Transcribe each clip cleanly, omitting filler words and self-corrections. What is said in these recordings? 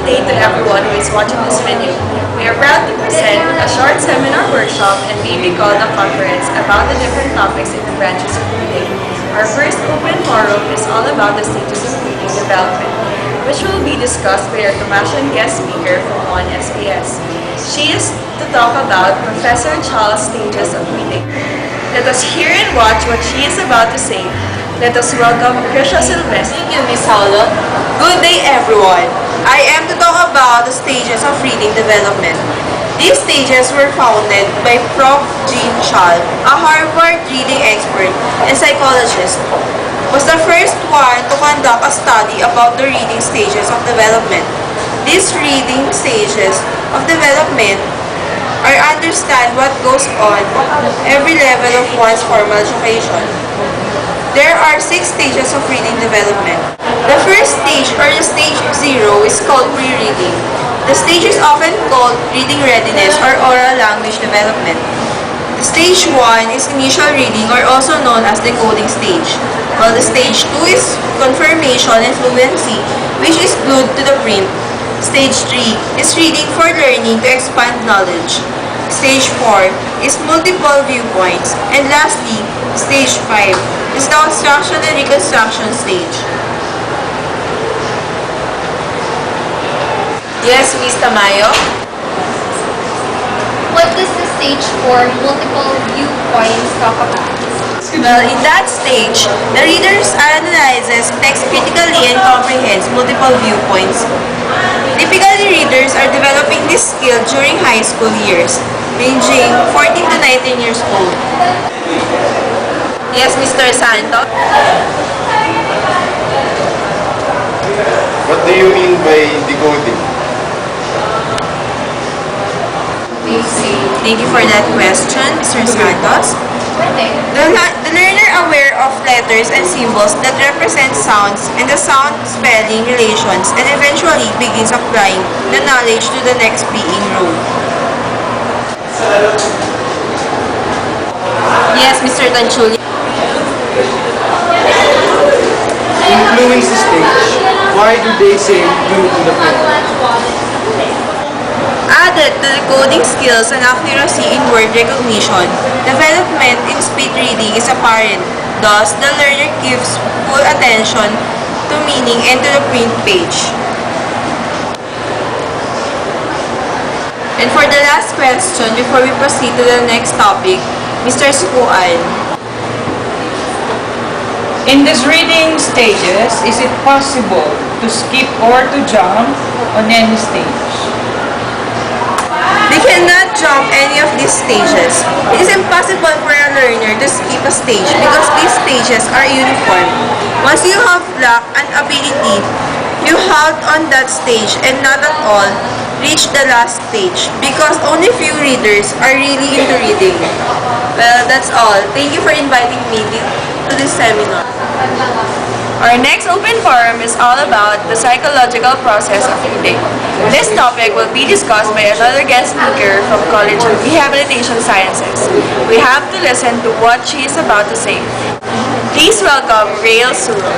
day to everyone who is watching this video. We are proud to present a short seminar workshop and maybe called a conference about the different topics in the branches of reading. Our first open forum is all about the stages of reading development, which will be discussed by our Tomasian guest speaker from 1SPS. She is to talk about Professor Charles' stages of reading. Let us hear and watch what she is about to say. Let us welcome Krisha Silvestre. Thank you, Ms. Howlett. Good day, everyone. I am to talk about the stages of reading development. These stages were founded by Prof. Jean Schall, a Harvard reading expert and psychologist, was the first one to conduct a study about the reading stages of development. These reading stages of development are understand what goes on every level of one's formal education. There are 6 stages of reading development. The first stage, or the stage 0, is called pre-reading. The stage is often called reading readiness or oral language development. The stage 1 is initial reading, or also known as decoding stage, while the stage 2 is confirmation and fluency, which is glued to the print. Stage 3 is reading for learning to expand knowledge. Stage 4 is multiple viewpoints. And lastly, stage 5 is the construction and reconstruction stage. Yes, Ms. Tamayo? What does the stage for multiple viewpoints talk about? Well, in that stage, the reader analyzes text critically and comprehends multiple viewpoints. Typically, readers are developing this skill during high school years, ranging 14 to 19 years old. Yes, Mr. Santo? What do you mean by decoding? Thank you for that question, Mr. Santos. The learner aware of letters and symbols that represent sounds and the sound spelling relations and eventually begins applying the knowledge to the next being rule. Yes, Mr. Tanchuli. Influence the stage. Why do they say due to the print? Added to decoding skills and accuracy in word recognition, development in speed reading is apparent. Thus, the learner gives full attention to meaning and to the print page. And for the last question, before we proceed to the next topic, Mr. Sukuan. In these reading stages, is it possible to skip or to jump on any stage? They cannot jump any of these stages. It is impossible for a learner to skip a stage because these stages are uniform. Once you have lacked an ability, you halt on that stage and not at all reach the last stage because only few readers are really into reading. Well, that's all. Thank you for inviting me to this seminar. Our next open forum is all about the psychological process of reading. This topic will be discussed by another guest speaker from College of Rehabilitation Sciences. We have to listen to what she is about to say. Please welcome Rael Suro.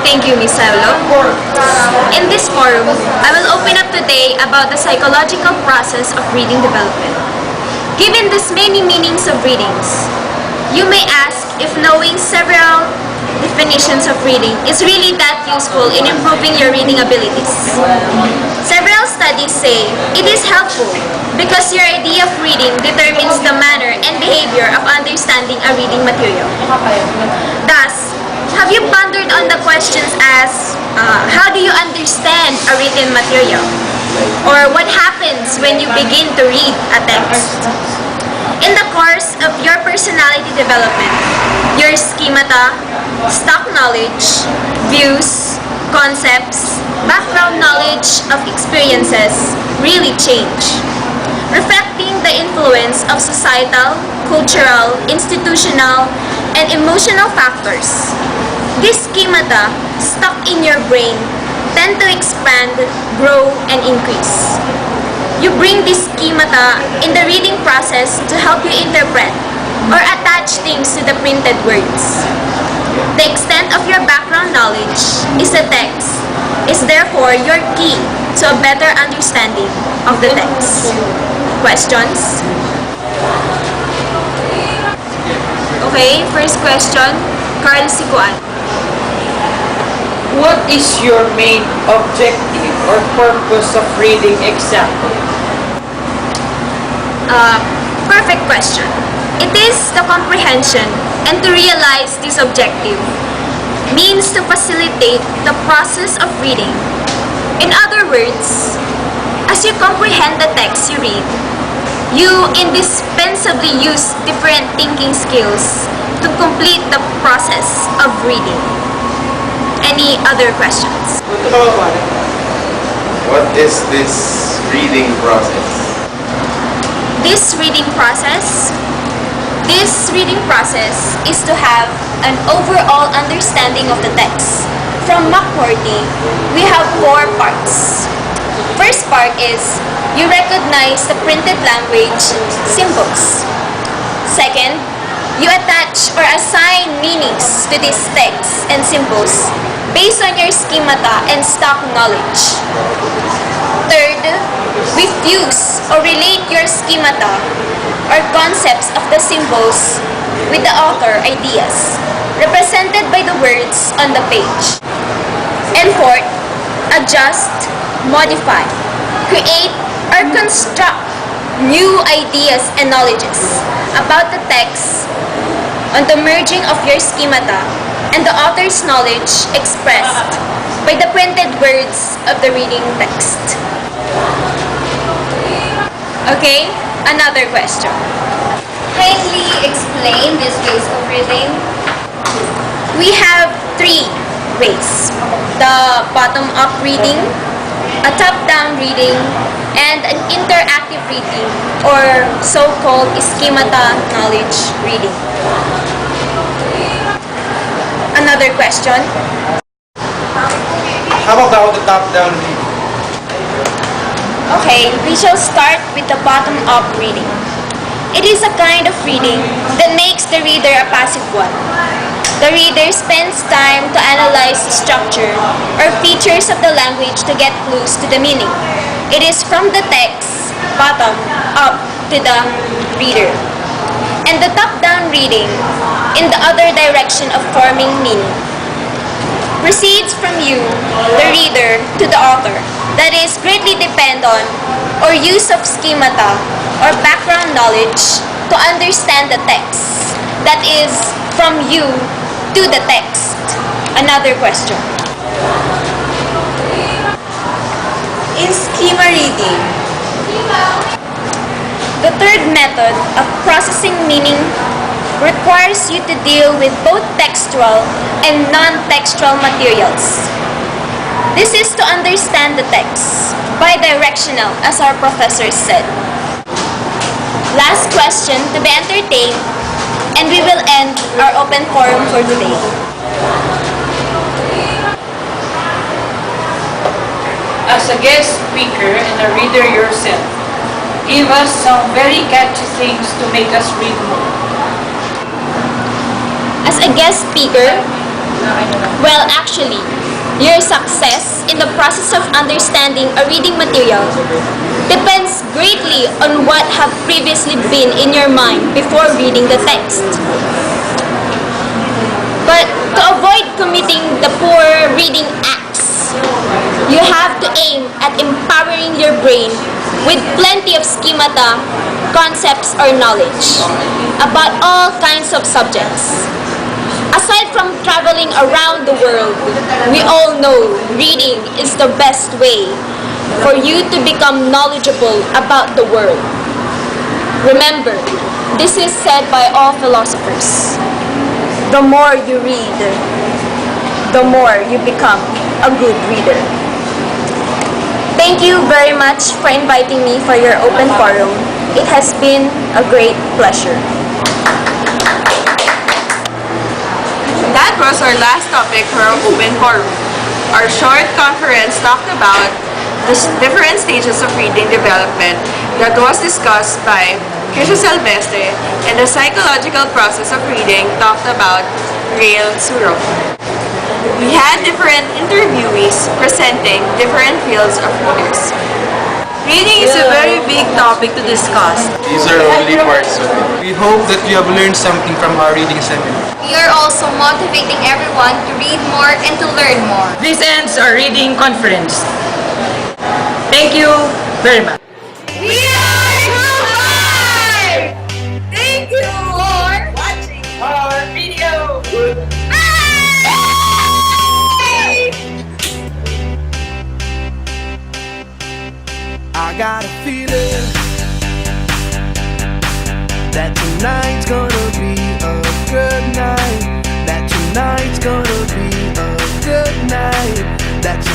Thank you, Ms. Howlett. In this forum, I will open up today about the psychological process of reading development. Given these many meanings of readings, you may ask if knowing several definitions of reading is really that useful in improving your reading abilities. Several studies say it is helpful because your idea of reading determines the manner and behavior of understanding a reading material. Thus, have you pondered on the questions as, how do you understand a written material? Or what happens when you begin to read a text? In the course of your personality development, your schemata, stock knowledge, views, concepts, background knowledge of experiences really change, reflecting the influence of societal, cultural, institutional, and emotional factors. These schemata stuck in your brain tend to expand, grow, and increase. You bring this schemata in the reading process to help you interpret or attach things to the printed words. The extent of your background knowledge is the text, is therefore your key to a better understanding of the text. Questions? Okay, first question, Carl Siguan. What is your main objective or purpose of reading exactly? Perfect question. It is the comprehension and to realize this objective means to facilitate the process of reading. In other words, as you comprehend the text you read, you indispensably use different thinking skills to complete the process of reading. Any other questions? What is this reading process? This reading process is to have an overall understanding of the text. From McCordy, we have 4 parts. First part is you recognize the printed language symbols. Second, you attach or assign meanings to these texts and symbols based on your schemata and stock knowledge. Third, we fuse or relate your schemata or concepts of the symbols with the author ideas, represented by the words on the page. And fourth, adjust, modify, create, or construct new ideas and knowledges about the text on the merging of your schemata and the author's knowledge expressed by the printed words of the reading text. Okay, another question. Kindly explain this ways of reading. We have 3 ways. The bottom-up reading, a top-down reading, and an interactive reading or so-called schemata knowledge reading. Another question. How about the top-down reading? Okay, we shall start with the bottom-up reading. It is a kind of reading that makes the reader a passive one. The reader spends time to analyze the structure or features of the language to get clues to the meaning. It is from the text, bottom up to the reader. And the top-down reading, in the other direction of forming meaning, proceeds from you, the reader, to the author. That is, greatly depend on or use of schemata or background knowledge to understand the text. That is, from you to the text. Another question. In schema reading, The third method of processing meaning requires you to deal with both textual and non-textual materials. This is to understand the text, bidirectional, as our professor said. Last question to be entertained, and we will end our open forum for today. As a guest speaker and a reader yourself, give us some very catchy things to make us read more. As a guest speaker, well, actually, your success in the process of understanding a reading material depends greatly on what have previously been in your mind before reading the text. But to avoid committing the poor reading acts, you have to aim at empowering your brain with plenty of schemata, concepts, or knowledge about all kinds of subjects. Aside from traveling around the world, we all know reading is the best way for you to become knowledgeable about the world. Remember, this is said by all philosophers. The more you read, the more you become a good reader. Thank you very much for inviting me for your open forum. It has been a great pleasure. That was our last topic for our open forum. Our short conference talked about the different stages of reading development that was discussed by Krisha Silvestre, and the psychological process of reading talked about Rael Suro. We had different interviewees presenting different fields of readers. Reading is a very big topic to discuss. These are only parts of it. We hope that you have learned something from our reading seminar. We are also motivating everyone to read more and to learn more. This ends our reading conference. Thank you very much. We are Group 5! Thank you for watching Our video. I got a feeling that tonight's gonna be a good night. That tonight's gonna be a good night. That